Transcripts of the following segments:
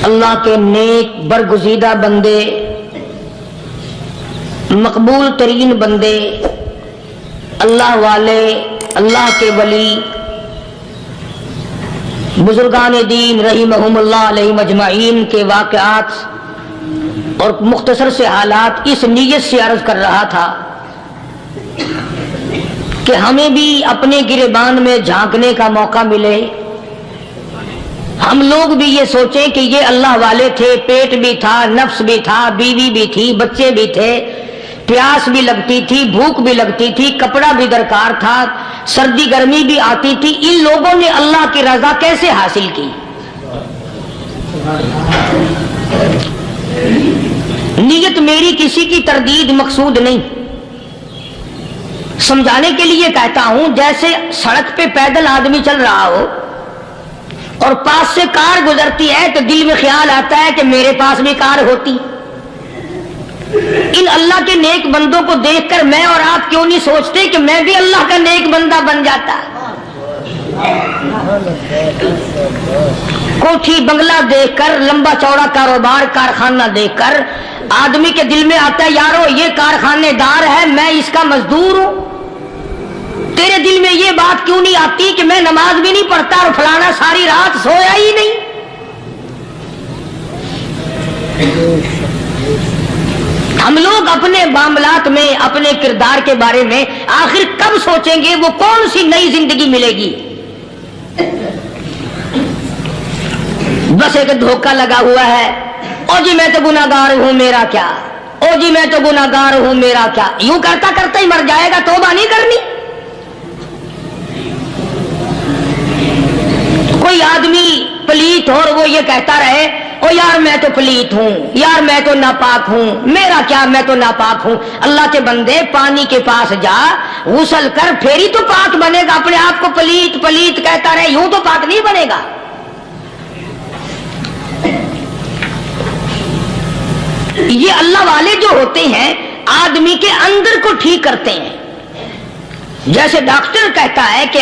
اللہ کے نیک برگزیدہ بندے، مقبول ترین بندے، اللہ والے، اللہ کے ولی، بزرگان دین رحمہم اللہ علیہ مجمعین کے واقعات اور مختصر سے حالات اس نیت سے عرض کر رہا تھا کہ ہمیں بھی اپنے گریبان میں جھانکنے کا موقع ملے، ہم لوگ بھی یہ سوچیں کہ یہ اللہ والے تھے، پیٹ بھی تھا، نفس بھی تھا، بیوی بھی تھی، بچے بھی تھے، پیاس بھی لگتی تھی، بھوک بھی لگتی تھی، کپڑا بھی درکار تھا، سردی گرمی بھی آتی تھی، ان لوگوں نے اللہ کی رضا کیسے حاصل کی؟ نیت میری کسی کی تردید مقصود نہیں، سمجھانے کے لیے کہتا ہوں جیسے سڑک پہ پیدل آدمی چل رہا ہو اور پاس سے کار گزرتی ہے تو دل میں خیال آتا ہے کہ میرے پاس بھی کار ہوتی۔ ان اللہ کے نیک بندوں کو دیکھ کر میں اور آپ کیوں نہیں سوچتے کہ میں بھی اللہ کا نیک بندہ بن جاتا؟ کوٹھی بنگلہ دیکھ کر، لمبا چوڑا کاروبار کارخانہ دیکھ کر آدمی کے دل میں آتا ہے یارو یہ کارخانے دار ہے، میں اس کا مزدور ہوں۔ تیرے دل میں یہ بات کیوں نہیں آتی کہ میں نماز بھی نہیں پڑھتا اور فلانا ساری رات سویا ہی نہیں؟ ہم لوگ اپنے معاملات میں، اپنے کردار کے بارے میں آخر کب سوچیں گے؟ وہ کون سی نئی زندگی ملے گی؟ بس ایک دھوکہ لگا ہوا ہے، او جی میں تو گناہگار ہوں میرا کیا، او جی میں تو گناہگار ہوں میرا کیا، یوں کرتا کرتا ہی مر جائے گا، توبہ نہیں کرنی۔ کوئی آدمی پلیت ہو اور وہ یہ کہتا رہے او یار میں تو پلیت ہوں، یار میں تو ناپاک ہوں، میرا کیا میں تو ناپاک ہوں۔ اللہ کے بندے پانی کے پاس جا، غسل کر، پھر ہی تو پاک بنے گا۔ اپنے آپ کو پلیت پلیت کہتا رہے یوں تو پاک نہیں بنے گا۔ یہ اللہ والے جو ہوتے ہیں آدمی کے اندر کو ٹھیک کرتے ہیں۔ جیسے ڈاکٹر کہتا ہے کہ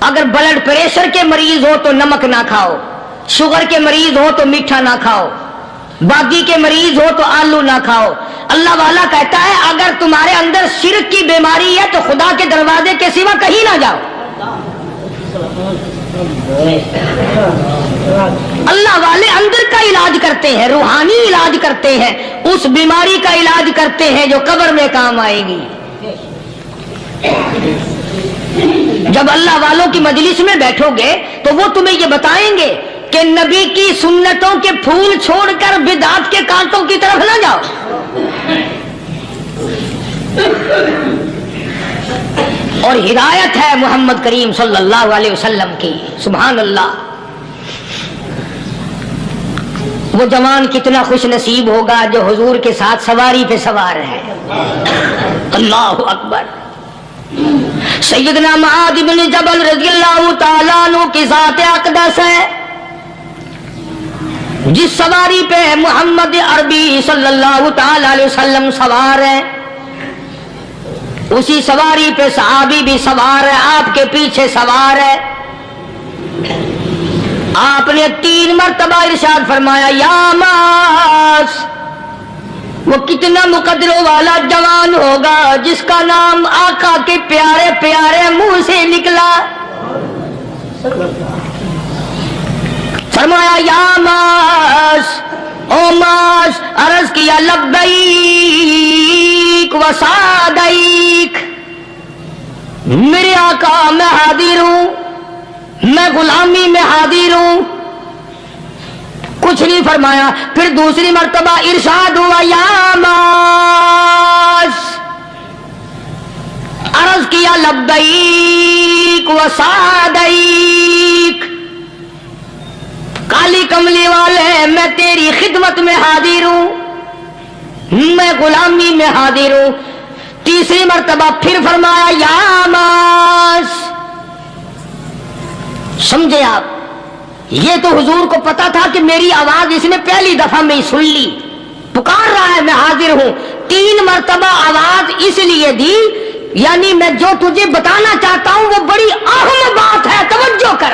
اگر بلڈ پریشر کے مریض ہو تو نمک نہ کھاؤ، شوگر کے مریض ہو تو میٹھا نہ کھاؤ، باقی کے مریض ہو تو آلو نہ کھاؤ۔ اللہ والا کہتا ہے اگر تمہارے اندر شرک کی بیماری ہے تو خدا کے دروازے کے سوا کہیں نہ جاؤ۔ اللہ والے اندر کا علاج کرتے ہیں، روحانی علاج کرتے ہیں، اس بیماری کا علاج کرتے ہیں جو قبر میں کام آئے گی۔ جب اللہ والوں کی مجلس میں بیٹھو گے تو وہ تمہیں یہ بتائیں گے کہ نبی کی سنتوں کے پھول چھوڑ کر بدعت کے کانٹوں کی طرف نہ جاؤ۔ اور ہدایت ہے محمد کریم صلی اللہ علیہ وسلم کی، سبحان اللہ۔ وہ جوان کتنا خوش نصیب ہوگا جو حضور کے ساتھ سواری پہ سوار ہے۔ اللہ اکبر۔ سیدنا معاذ بن جبل رضی اللہ تعالیٰ عنہ کی ذات اقدس ہے، جس سواری پہ محمد عربی صلی اللہ تعالیٰ علیہ وسلم سوار ہے، اسی سواری پہ صحابی بھی سوار ہے، آپ کے پیچھے سوار ہے۔ آپ نے 3 مرتبہ ارشاد فرمایا یا معاذ، وہ کتنا مقدروں والا جوان ہوگا جس کا نام آقا کے پیارے پیارے منہ سے نکلا۔ فرمایا یا معاذ، او معاذ، عرض کیا لبیک و سعدیک، میرے آقا میں حاضر ہوں، میں غلامی میں حاضر ہوں۔ کچھ نہیں فرمایا، پھر دوسری مرتبہ ارشاد ہوا یا معاذ، عرض کیا لبیک و سعدیک، کالی کملی والے میں تیری خدمت میں حاضر ہوں، میں غلامی میں حاضر ہوں۔ تیسری مرتبہ پھر فرمایا یا معاذ۔ سمجھے آپ؟ یہ تو حضور کو پتا تھا کہ میری آواز اس نے پہلی دفعہ میں سن لی، پکار رہا ہے میں حاضر ہوں۔ 3 مرتبہ آواز اس لیے دی یعنی میں جو تجھے بتانا چاہتا ہوں وہ بڑی اہم بات ہے، توجہ کر۔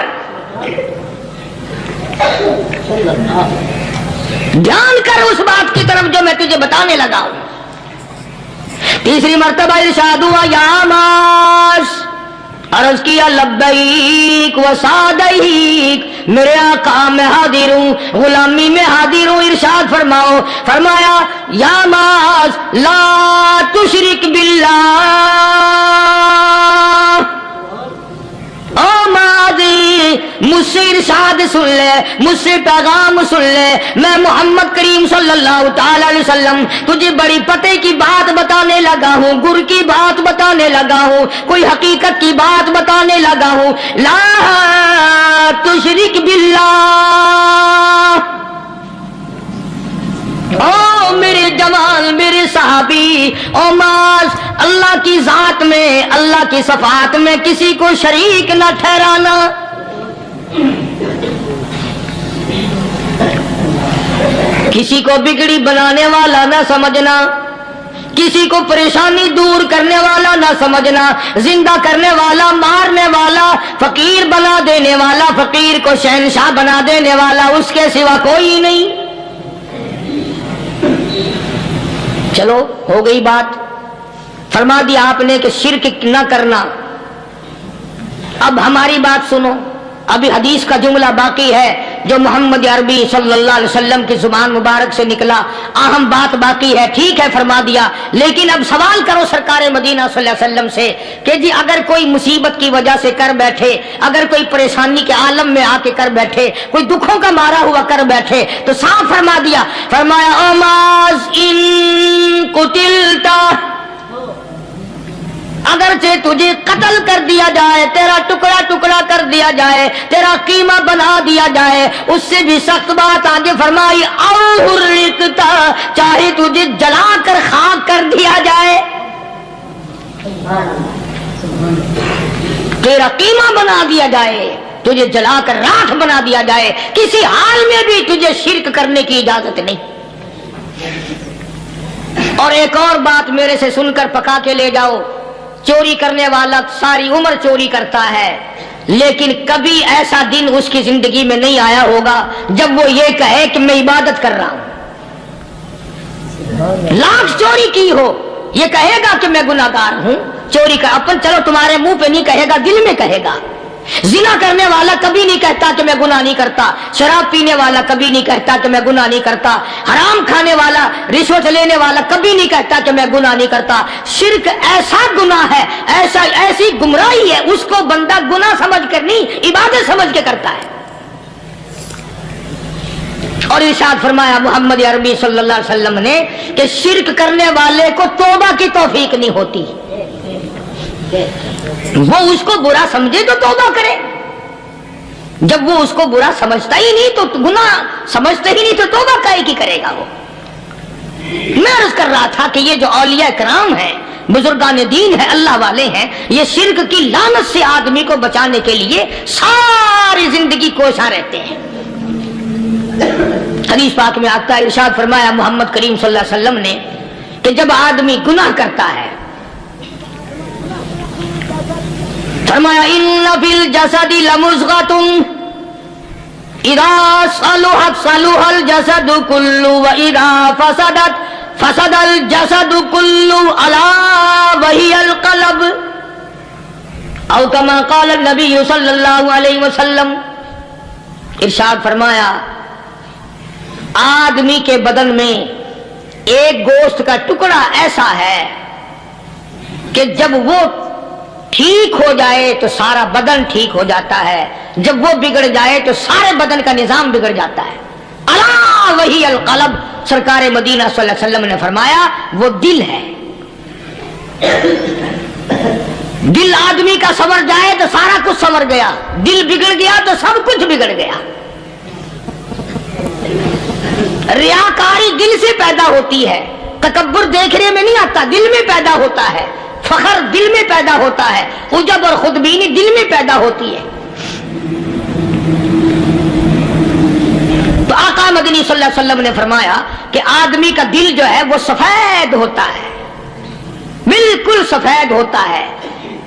ध्यान कर उस बात की तरफ जो मैं तुझे बताने लगा हूं। तीसरी मर्तबा इरशाद हुआ, या मास, अर्ज किया लब्बैक व सादैक, मेरे आका मैं हाजिर हूं, गुलामी में हाजिर हूं। इरशाद फरमाओ, फरमाया या मास ला तुशरिक बिल्लाह, ओ माजी मुझसे इरशाद सुन ले, मुझसे पैगाम सुन ले, मैं मोहम्मद करीम सल्लल्लाहु ताला अलैहि वसल्लम तुझे बड़ी पते की बात बताने लगा हूँ, गुर की बात बताने लगा हूँ, कोई हकीकत की बात बताने लगा हूँ। ला तुशरिक बिल्लाह, ओ मेरे जवान, मेरे सहाबी, ओ मास, अल्लाह की जात में, अल्लाह की सफात में किसी को शरीक न ठहराना। किसी को बिगड़ी बनाने वाला न समझना, किसी को परेशानी दूर करने वाला न समझना, जिंदा करने वाला, मारने वाला, फकीर बना देने वाला, फकीर को शहंशाह बना देने वाला, उसके सिवा कोई नहीं। चलो हो गई बात, फरमा दिया आपने कि शिरक न करना। अब हमारी बात सुनो, अभी हदीस का जुमला बाकी है जो मोहम्मद अरबी सल्लल्लाहु अलैहि वसल्लम की जुबान मुबारक से निकला, अहम बात बाकी है। ठीक है फरमा दिया, लेकिन अब सवाल करो सरकार मदीना सल्लल्लाहु अलैहि वसल्लम से कि जी अगर कोई मुसीबत की वजह से कर बैठे, अगर कोई परेशानी के आलम में आके कर बैठे, कोई दुखों का मारा हुआ कर बैठे, तो साफ फरमा दिया, फरमाया ओ माज इन कुतिलता, अगरचे तुझे कत्ल कर दिया जाए, तेरा टुकड़ा टुकड़ा कर दिया जाए, तेरा कीमा बना दिया जाए, उससे भी सख्त बात आगे फरमाई, औहुर्रिकता, चाहे तुझे जलाकर खाक कर दिया जाए, तेरा कीमा बना दिया जाए, तुझे जलाकर राख बना दिया जाए, किसी हाल में भी तुझे शिरक करने की इजाजत नहीं। और एक और बात मेरे से सुनकर पका के ले जाओ, चोरी करने वाला सारी उम्र चोरी करता है, लेकिन कभी ऐसा दिन उसकी जिंदगी में नहीं आया होगा जब वो ये कहे कि मैं इबादत कर रहा हूं। लाख चोरी की हो, ये कहेगा कि मैं गुनाहगार हूं, चोरी का अपन चलो तुम्हारे मुंह पे नहीं कहेगा, दिल में कहेगा। जिना करने वाला कभी नहीं कहता कि मैं गुनाह नहीं करता, शराब पीने वाला कभी नहीं कहता कि मैं गुनाह नहीं करता, हराम खाने वाला, रिश्वत लेने वाला कभी नहीं कहता कि मैं गुनाह नहीं करता। शिर्क ऐसा गुनाह है, ऐसा ऐसी गुमराही है, उसको बंदा गुनाह समझ कर नहीं, इबादत समझ के करता है। और इरशाद फरमाया मोहम्मद अरबी सल्लल्लाहु अलैहि वसल्लम ने कि शिर्क करने वाले को तौबा की तौफीक नहीं होती। वो उसको बुरा समझे तो तौबा करे, जब वो उसको बुरा समझता ही नहीं तो गुनाह समझता ही नहीं तो तौबा काहे की करेगा वो। मैं अर्ज कर रहा था कि ये जो औलिया कराम है, बुजुर्गान दीन है, अल्लाह वाले हैं, ये शिर्क की लानत से आदमी को बचाने के लिए सारी जिंदगी कोसा रहते हैं। हदीस पाक में आता है, इरशाद फरमाया मोहम्मद करीम सल्लल्लाहु अलैहि वसल्लम ने कि जब आदमी गुनाह करता है, फरमाया इन्ना फिल जसदी लमुज़ग़तुन इदा सलुहत सलुहल जसदु कुल्लु व इदा फसदत फसदल जसदु कुल्लु अला वहियल क़ल्ब औ कमा क़ाल नबी सल्लल्लाहु अलैहि वसल्लम। इरशाद फरमाया आदमी के बदन में एक गोश्त का टुकड़ा ऐसा है कि जब वो ठीक हो जाए तो सारा बदन ठीक हो जाता है, जब वो बिगड़ जाए तो सारे बदन का निजाम बिगड़ जाता है। अला वही अल क़ल्ब, सरकार मदीना सल्लल्लाहु अलैहि वसल्लम ने फरमाया वो दिल है। दिल आदमी का संवर जाए तो सारा कुछ संवर गया, दिल बिगड़ गया तो सब कुछ बिगड़ गया। रियाकारी दिल से पैदा होती है, तकब्बुर देखने में नहीं आता, दिल में पैदा होता है, फखर दिल में पैदा होता है, उजब और खुदबीनी दिल में पैदा होती है। तो आका मदनी सल्लल्लाहु अलैहि वसल्लम ने फरमाया कि आदमी का दिल जो है वो सफेद होता है, बिल्कुल सफेद होता है।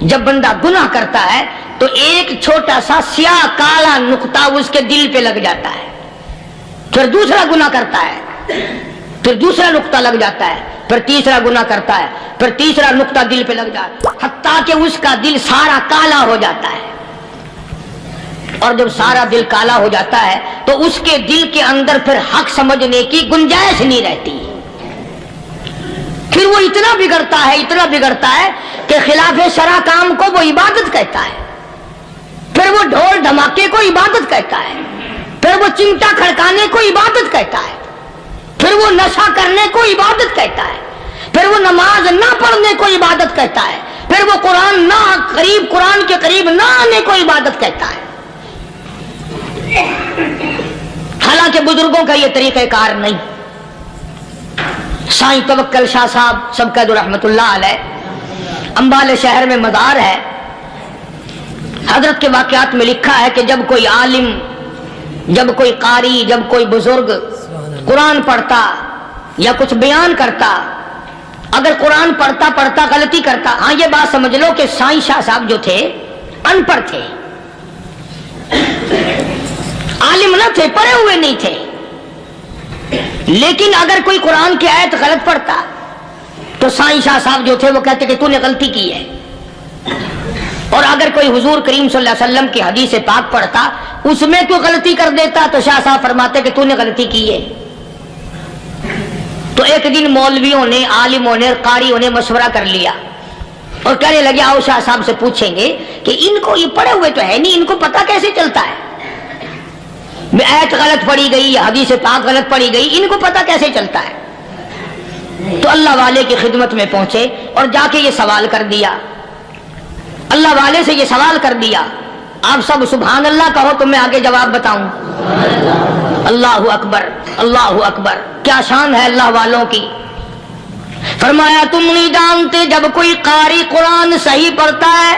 जब बंदा गुनाह करता है तो एक छोटा सा स्याह काला नुक्ता उसके दिल पे लग जाता है। پھر دوسرا گناہ کرتا ہے، پھر دوسرا نقطہ لگ جاتا ہے، پھر تیسرا گناہ کرتا ہے، پھر تیسرا نقطہ دل پہ لگ جاتا ہے، حتیٰ کہ اس کا دل سارا کالا ہو جاتا ہے۔ اور جب سارا دل کالا ہو جاتا ہے تو اس کے دل کے اندر پھر حق سمجھنے کی گنجائش نہیں رہتی، پھر وہ اتنا بگڑتا ہے کہ خلاف شرع کام کو وہ عبادت کہتا ہے، پھر وہ ڈھول دھماکے کو عبادت کہتا ہے، پھر وہ چمٹا کھڑکانے کو عبادت کہتا ہے، پھر وہ نشہ کرنے کو عبادت کہتا ہے، پھر وہ نماز نہ پڑھنے کو عبادت کہتا ہے، پھر وہ قرآن کے قریب نہ آنے کو عبادت کہتا ہے۔ حالانکہ بزرگوں کا یہ طریقہ کار نہیں۔ سائیں توکل شاہ صاحب سب کا رحمت اللہ علیہ، امبالے شہر میں مزار ہے، حضرت کے واقعات میں لکھا ہے کہ جب کوئی عالم، جب کوئی قاری، جب کوئی بزرگ قرآن پڑھتا یا کچھ بیان کرتا، اگر قرآن پڑھتا غلطی کرتا، ہاں یہ بات سمجھ لو کہ سائیں شاہ صاحب جو تھے ان پڑھ تھے، عالم نہ تھے، پڑھے ہوئے نہیں تھے، لیکن اگر کوئی قرآن کی آیت غلط پڑھتا تو سائیں شاہ صاحب جو تھے وہ کہتے کہ تو نے غلطی کی ہے، اور اگر کوئی حضور کریم صلی اللہ علیہ وسلم کی حدیث پاک پڑھتا اس میں تو غلطی کر دیتا تو شاہ صاحب فرماتے کہ تو نے غلطی کی ہے۔ تو ایک دن مولویوں نے، عالموں نے، قاریوں نے مشورہ کر لیا اور کہنے لگے آؤ شاہ صاحب سے پوچھیں گے کہ ان کو یہ پڑھے ہوئے تو ہے نہیں، ان کو پتہ کیسے چلتا ہے، آیت غلط پڑھی گئی، حدیث پاک غلط پڑھی گئی، ان کو پتہ کیسے چلتا ہے؟ تو اللہ والے کی خدمت میں پہنچے اور جا کے یہ سوال کر دیا، اللہ والے سے یہ سوال کر دیا۔ آپ سب سبحان اللہ کہو تو میں آگے جواب بتاؤں۔ اللہ اکبر، اللہ اکبر، کیا شان ہے اللہ والوں کی۔ فرمایا تم نہیں جانتے جب کوئی قاری قرآن صحیح پڑھتا ہے،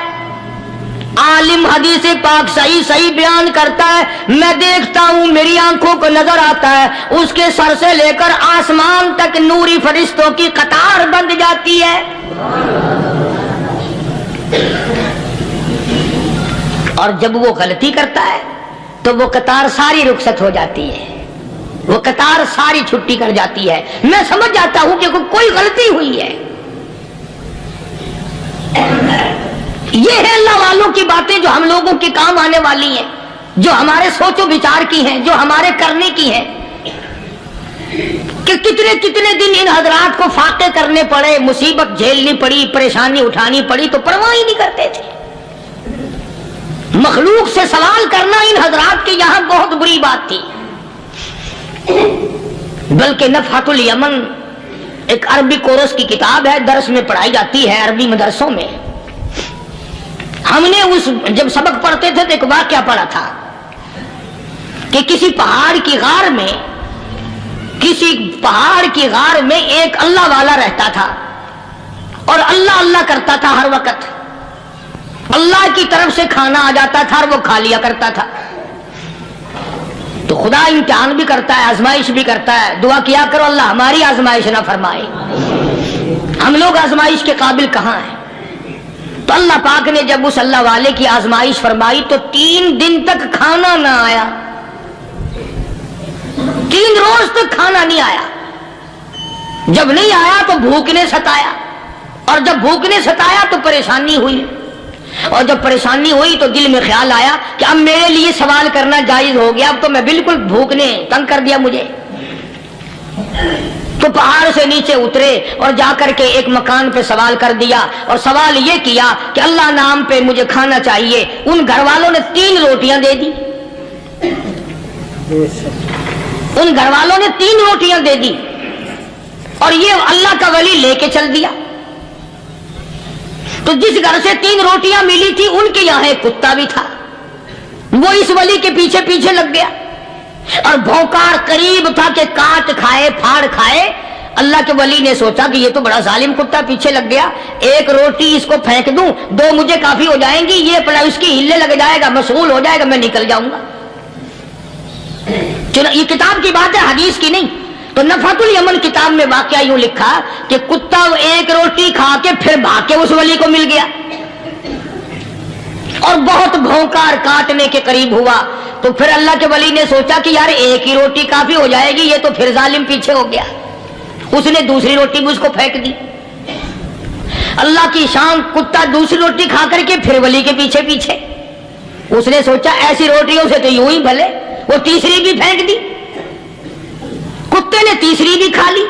عالم حدیث پاک صحیح بیان کرتا ہے، میں دیکھتا ہوں، میری آنکھوں کو نظر آتا ہے، اس کے سر سے لے کر آسمان تک نوری فرشتوں کی قطار بند جاتی ہے، اور جب وہ غلطی کرتا ہے تو وہ قطار ساری رخصت ہو جاتی ہے، وہ قطار ساری چھٹی کر جاتی ہے، میں سمجھ جاتا ہوں کہ کوئی غلطی ہوئی ہے۔ یہ ہے اللہ والوں کی باتیں جو ہم لوگوں کے کام آنے والی ہیں، جو ہمارے سوچ و بچار کی ہیں، جو ہمارے کرنے کی ہیں، کہ کتنے دن ان حضرات کو فاقے کرنے پڑے، مصیبت جھیلنی پڑی، پریشانی اٹھانی پڑی تو پرواہ ہی نہیں کرتے تھے۔ مخلوق سے سوال کرنا ان حضرات کے یہاں بہت بری بات تھی، بلکہ نفحۃ الیمن ایک عربی کورس کی کتاب ہے، درس میں پڑھائی جاتی ہے عربی مدرسوں میں۔ ہم نے جب سبق پڑھتے تھے تو ایک واقعہ پڑھا تھا کہ کسی پہاڑ کی غار میں ایک اللہ والا رہتا تھا اور اللہ کرتا تھا ہر وقت، اللہ کی طرف سے کھانا آ جاتا تھا اور وہ کھا لیا کرتا تھا۔ تو خدا امتحان بھی کرتا ہے، آزمائش بھی کرتا ہے، دعا کیا کرو اللہ ہماری آزمائش نہ فرمائے، ہم لوگ آزمائش کے قابل کہاں ہیں۔ تو اللہ پاک نے جب اس اللہ والے کی آزمائش فرمائی تو 3 دن تک کھانا نہ آیا، 3 روز تک کھانا نہیں آیا۔ جب نہیں آیا تو بھوک نے ستایا، اور جب بھوک نے ستایا تو پریشانی ہوئی، اور جب پریشانی ہوئی تو دل میں خیال آیا کہ اب میرے لیے سوال کرنا جائز ہو گیا، اب تو میں بالکل بھوک نے تنگ کر دیا مجھے۔ تو پہاڑ سے نیچے اترے اور جا کر کے ایک مکان پہ سوال کر دیا، اور سوال یہ کیا کہ اللہ نام پہ مجھے کھانا چاہیے۔ ان گھر والوں نے 3 روٹیاں دے دی، ان گھر والوں نے 3 روٹیاں دے دی، اور یہ اللہ کا ولی لے کے چل دیا۔ تو جس گھر سے 3 روٹیاں ملی تھی ان کے یہاں ایک کتا بھی تھا، وہ اس ولی کے پیچھے پیچھے لگ گیا اور بھونکار قریب تھا کہ کاٹ کھائے پھاڑ کھائے۔ اللہ کے ولی نے سوچا کہ یہ تو بڑا ظالم کتا پیچھے لگ گیا، 1 روٹی اس کو پھینک دوں، 2 مجھے کافی ہو جائیں گی، یہ اپنا اس کی ہلے لگ جائے گا، مشغول ہو جائے گا، میں نکل جاؤں گا۔ یہ کتاب کی بات ہے، حدیث کی نہیں۔ تو نفحۃ الیمن کتاب میں واقعہ یوں لکھا کہ کتا 1 روٹی کھا کے پھر بھاگ کے اس ولی کو مل گیا اور بہت بھونکار کاٹنے کے قریب ہوا۔ تو تو پھر اللہ کے ولی نے سوچا کہ یار ایک ہی روٹی کافی ہو جائے گی، یہ تو پھر ظالم پیچھے ہو گیا، اس نے دوسری روٹی بھی اس کو پھینک دی۔ اللہ کی شان، کتا دوسری روٹی کھا کر کے پھر ولی کے پیچھے پیچھے، اس نے سوچا ایسی روٹیوں سے تو یوں ہی بھلے، وہ تیسری بھی پھینک دی، کتے نے تیسری بھی کھا لی،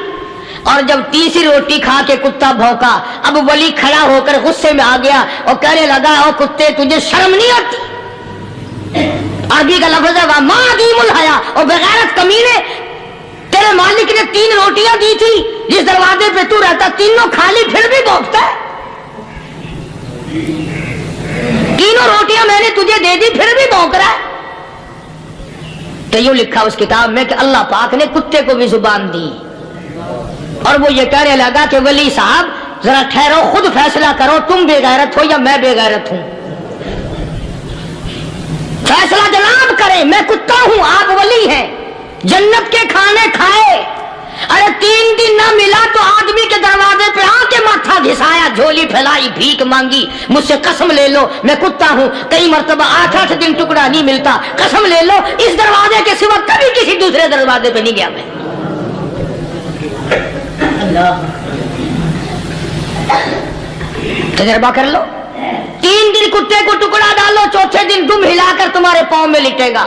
اور جب تیسری روٹی کھا کے کتا بھونکا، اب ولی کھڑا ہو کر غصے میں آ گیا اور کہنے لگا او کتے تجھے شرم نہیں آتی؟ عربی کا لفظ ہے وَمَا عَدِيمُ الْحَيَا، اور بغیرت کمینے، تیرے مالک نے 3 روٹیاں دی تھی، جس دروازے پہ تو رہتا تینوں کھا لی پھر بھی بھونکتا ہے، 3 روٹیاں میں نے تجھے دے دی پھر بھی بھونک رہا ہے۔ تو یوں لکھا اس کتاب میں کہ اللہ پاک نے کتے کو بھی زبان دی، اور وہ یہ کہنے لگا کہ ولی صاحب ذرا ٹھہرو، خود فیصلہ کرو، تم بے غیرت ہو یا میں بے غیرت ہوں، فیصلہ جناب کرے، میں کتا ہوں آپ ولی ہیں، جنت کے کھانے کھائے، ارے 3 دن نہ ملا تو آدمی کے دروازے پہ آ کے ماتھا گھسایا، جھولی پھیلائی، بھیک مانگی، مجھ سے قسم لے لو میں کتا ہوں، کئی مرتبہ 8 دن ٹکڑا نہیں ملتا، قسم لے لو اس دروازے کے سوا کبھی کسی دوسرے دروازے پہ نہیں گیا میں۔ تجربہ کر لو، 3 دن کتے کو ٹکڑا ڈالو، چوتھے دن دم ہلا کر تمہارے پاؤں میں لٹے گا۔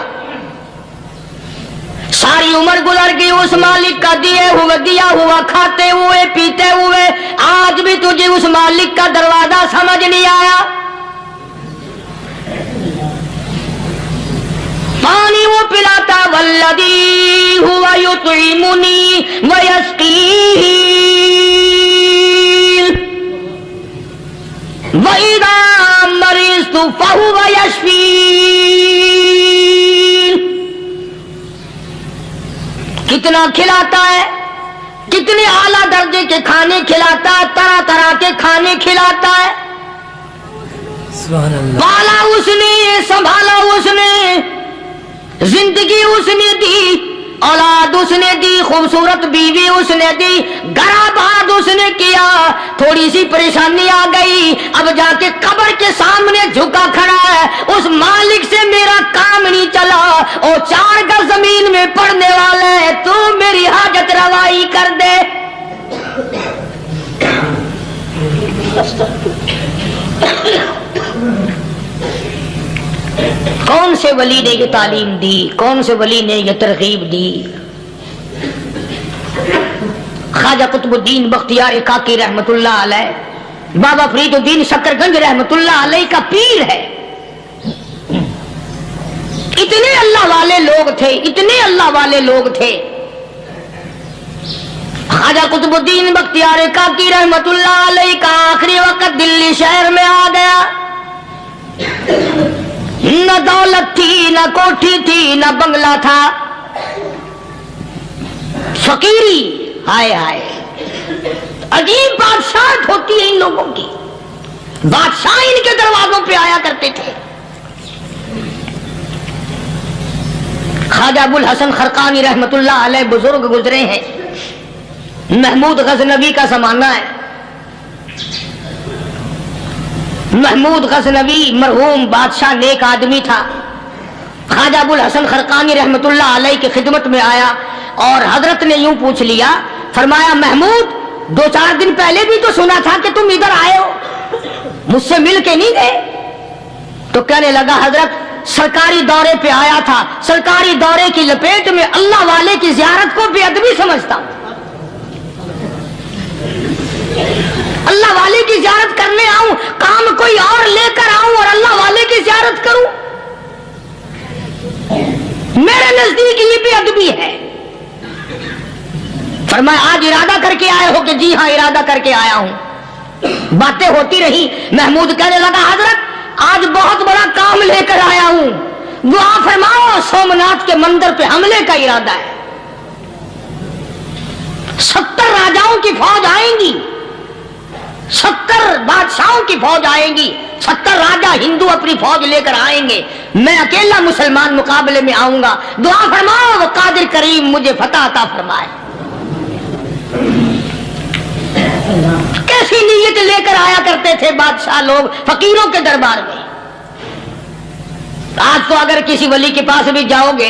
ساری عمر گزر گئی اس مالک کا دیا ہوا کھاتے ہوئے پیتے ہوئے، آج بھی تجھے اس مالک کا دروازہ سمجھ نہیں آیا۔ پانی وہ پلاتا والذی ہوا یطعمنی ویسقین وَإِذَا مَرِضْتُ فَهُوَ يَشْفِينِ، کتنا کھلاتا ہے، کتنے اعلیٰ درجے کے کھانے کھلاتا ہے، طرح طرح کے کھانے کھلاتا ہے، پالا اس نے، سنبھالا اس نے، زندگی اس نے دی، اولاد اس نے دی، خوبصورت بیوی اس نے دی، گھر آباد اس نے کیا، تھوڑی سی پریشانی آ گئی، اب جا کے قبر کے سامنے جھکا کھڑا ہے، اس مالک سے میرا کام نہیں چلا، اور 4 گز زمین میں پڑنے والا ہے، تو میری حاجت روائی کر دے۔ کون سے ولی نے یہ تعلیم دی، کون سے ولی نے یہ ترغیب دی؟ خواجہ قطب الدین بختیار کاکی رحمت اللہ علیہ، بابا فرید الدین شکرگنج رحمت اللہ علیہ کا پیر ہے۔ اتنے اللہ والے لوگ تھے، اتنے اللہ والے لوگ تھے۔ خواجہ قطب الدین بختیار کاکی رحمت اللہ علیہ کا آخری وقت دلی شہر میں آ گیا، نہ دولت تھی، نہ کوٹھی تھی، نہ بنگلہ تھا، فقیری، ہائے ہائے، عجیب بادشاہت ہوتی ہے ان لوگوں کی، بادشاہ ان کے دروازوں پہ آیا کرتے تھے۔ خواجہ ابو الحسن خرقانی رحمت اللہ علیہ بزرگ گزرے ہیں، محمود غزنوی کا زمانہ ہے، محمود غزنوی مرحوم بادشاہ نیک آدمی تھا۔ خواجہ ابو الحسن خرقانی رحمت اللہ علیہ کی خدمت میں آیا اور حضرت نے یوں پوچھ لیا، فرمایا محمود 2-4 دن پہلے بھی تو سنا تھا کہ تم ادھر آئے ہو، مجھ سے مل کے نہیں گئے؟ تو کہنے لگا حضرت سرکاری دورے پہ آیا تھا، سرکاری دورے کی لپیٹ میں اللہ والے کی زیارت کو بے ادبی سمجھتا ہوں، اللہ والے کی زیارت کرنے آؤں، کام کوئی اور لے کر آؤں اور اللہ والے کی زیارت کروں، میرے نزدیک یہ بے ادبی ہے۔ فرمایا آج ارادہ کر کے آئے ہو؟ کہ جی ہاں ارادہ کر کے آیا ہوں۔ باتیں ہوتی رہی، محمود کہنے لگا حضرت آج بہت بڑا کام لے کر آیا ہوں، دعا فرماؤ، سومناتھ کے مندر پہ حملے کا ارادہ ہے، 70 راجاؤں کی فوج آئیں گی، 70 بادشاہوں کی فوج آئیں گی، 70 راجا ہندو اپنی فوج لے کر آئیں گے، میں اکیلا مسلمان مقابلے میں آؤں گا، دعا فرماؤ وہ قادر کریم مجھے فتح عطا فرمائے۔ کیسی نیت لے کر آیا کرتے تھے بادشاہ لوگ فقیروں کے دربار میں، आज तो अगर किसी वली के पास भी जाओगे,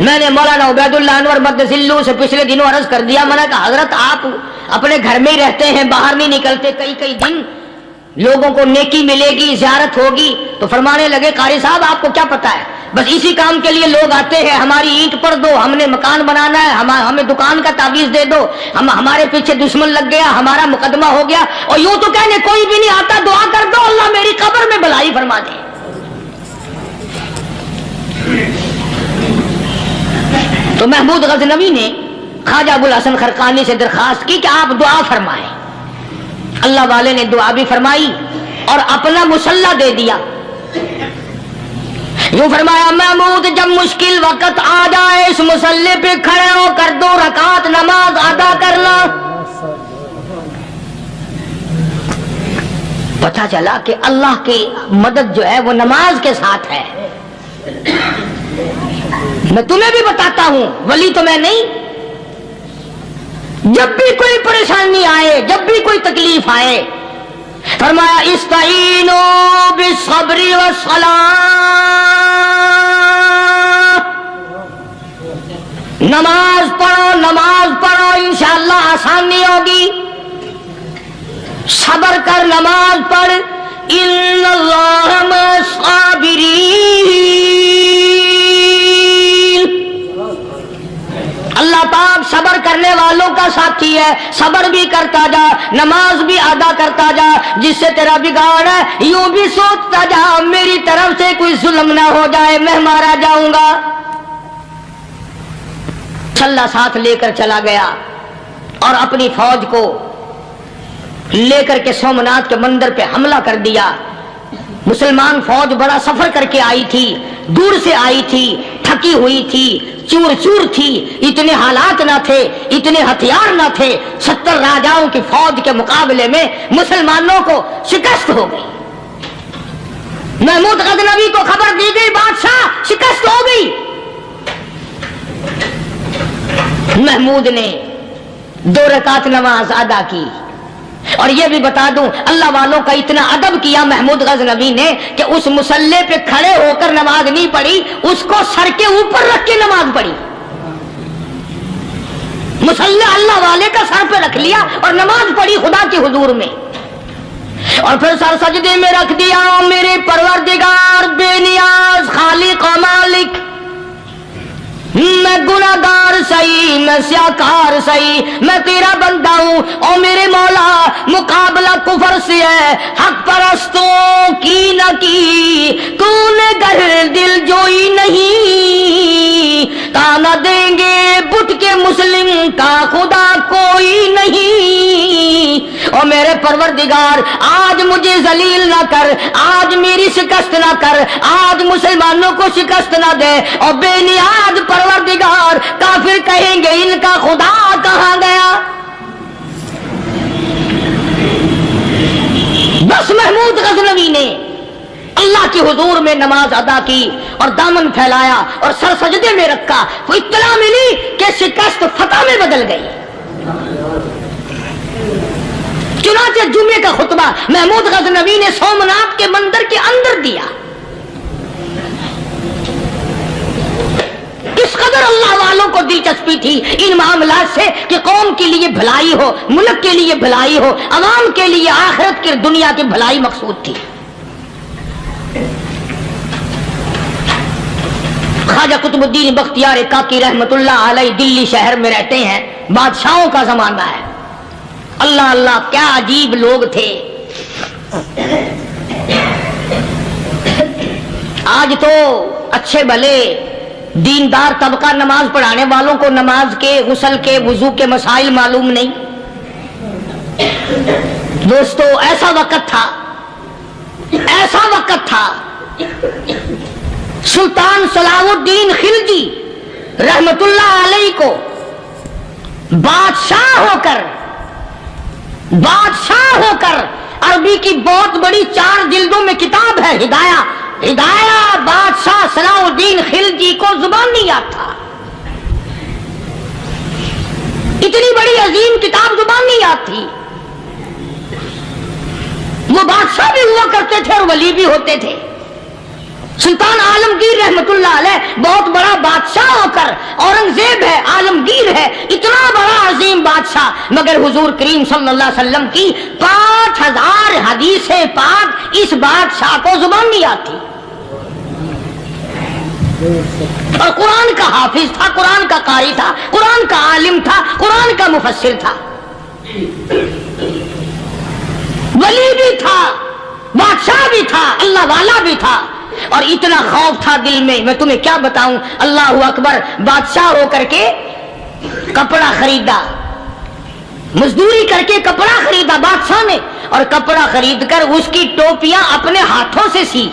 मैंने मौलाना उबैदुल्लाह अनवर मद्दसिल्लु से पिछले दिनों अर्ज कर दिया, मैंने कहा हजरत आप अपने घर में ही रहते हैं, बाहर नहीं निकलते, कई कई दिन लोगों को नेकी मिलेगी, ज़ियारत होगी। तो फरमाने लगे कारी साहब आपको क्या पता है, बस इसी काम के लिए लोग आते हैं, हमारी ईंट पर दो, हमने मकान बनाना है, हमें दुकान का तावीज दे दो, हमारे पीछे दुश्मन लग गया, हमारा मुकदमा हो गया, और यूं तो कहने कोई भी नहीं आता, दुआ कर दो अल्लाह मेरी कब्र में भलाई फरमा दे। तो महमूद गजनवी ने ख्वाजा अबुल हसन खरकानी से दरखास्त की कि आप दुआ फरमाएं। अल्लाह वाले ने दुआ भी फरमाई और अपना मुसल्ला दे दिया। यूं फरमाया, महमूद जब मुश्किल वक्त आ जाए इस मुसल्ले पे खड़े हो कर 2 रकात नमाज अदा करना। पता चला कि अल्लाह की मदद जो है वो नमाज के साथ है। मैं तुम्हें भी बताता हूं, वली तो मैं नहीं, जब भी कोई परेशानी आए, जब भी कोई तकलीफ आए, फरमाया इस्ताईनो बिस्सब्रि वस्सलाह, नमाज पढ़ो इंशाअल्लाह आसानी होगी। सब्र कर, नमाज पढ़, इन्नल्लाह मस्साबिरीन, अल्लाह पाक सब्र करने वालों का साथी है। सब्र भी करता जा, नमाज भी अदा करता जा, जिससे तेरा बिगाड़ है यूं भी सोचता जा मेरी तरफ से कोई जुल्म ना हो जाए, मैं मारा जाऊंगा। छल्ला साथ लेकर चला गया और अपनी फौज को लेकर के सोमनाथ के मंदिर पे हमला कर दिया। मुसलमान फौज बड़ा सफर करके आई थी, दूर से आई थी, थकी हुई थी, चूर चूर थी, इतने हालात ना थे, इतने हथियार ना थे। 70 राजाओं की फौज के मुकाबले में मुसलमानों को शिकस्त हो गई। महमूद गजनवी को खबर दी गई, बादशाह शिकस्त हो गई। महमूद ने 2 रकात नमाज अदा की। और यह भी बता दूं, अल्लाह वालों का इतना अदब किया महमूद गजनवी ने कि उस मुसल्ले पे खड़े होकर नमाज नहीं पढ़ी, उसको सर के ऊपर रख के नमाज पढ़ी। मुसल्ला अल्लाह वाले का सर पे रख लिया और नमाज पढ़ी खुदा के हुजूर में, और फिर सर सजदे में रख दिया। मेरे परवरदिगार बेनियाज खालिक व मालिक, मैं गुनाहगार सही, मैं स्याकार सही, मैं तेरा बंदा हूं। और मेरे मौला मुकाबला कुफर से है, हक परस्तों की न की तूने घर दिल जोई नहीं, ताना देंगे बुत के मुस्लिम का खुदा कोई नहीं। और मेरे परवरदिगार आज मुझे जलील ना कर, आज मेरी शिकस्त ना कर, आज मुसलमानों को शिकस्त ना दे। और बेनियाज परवरदिगार काफिर कहेंगे इनका खुदा कहां गया। बस महमूद गजनवी ने अल्लाह के हुजूर में नमाज अदा की और दामन फैलाया और सर सजदे में रखा। कोई इत्तला मिली कि शिकस्त फतह में बदल गई। चुनाचे जुमे का खुतबा महमूद गजनवी ने सोमनाथ के मंदिर के अंदर दिया। इस कदर अल्लाह वालों को दिलचस्पी थी इन मामलात से कि कौम के लिए भलाई हो, मुल्क के लिए भलाई हो, अवाम के लिए आखिरत की दुनिया की भलाई मकसूद थी। ख्वाजा कुतुबुद्दीन बख्तियार काकी रहमतुल्लाह अलैह दिल्ली शहर में रहते हैं। बादशाहों का जमाना है। अल्लाह अल्लाह क्या अजीब लोग थे। आज तो अच्छे भले दीनदार तबका नमाज पढ़ाने वालों को नमाज के, गुस्ल के, वुजू के मसाइल मालूम नहीं। दोस्तों ऐसा वक्त था सुल्तान सलाहुद्दीन खिलजी रहमतुल्लाह अलैह को बादशाह होकर अरबी की बहुत बड़ी 4 जिल्दों में किताब है हिदाया बादशाह सलाहुद्दीन खिलजी को जुबान नहीं आता। इतनी बड़ी अजीम किताब जुबान नहीं आती। वो बादशाह भी हुआ करते थे और वली भी होते थे। सुल्तान आलमगीर रहमतुल्लाह अलैह बहुत बड़ा बादशाह होकर, औरंगजेब है, आलमगीर है, इतना बड़ा अजीम बादशाह, मगर हुजूर करीम सल्लल्लाहु अलैहि वसल्लम की 5000 हदीसें पाक इस बादशाह को जुबान नहीं आती। और कुरान का हाफिज था, कुरान का कारी था, कुरान का आलिम था, कुरान का मुफस्सिर था, वली भी था, बादशाह भी था, अल्लाह वाला भी था। और इतना खौफ था दिल में, मैं तुम्हें क्या बताऊं। अल्लाह अकबर, बादशाह होकर के कपड़ा खरीदा, मजदूरी करके कपड़ा खरीदा बादशाह ने, और कपड़ा खरीद कर उसकी टोपियां अपने हाथों से सी।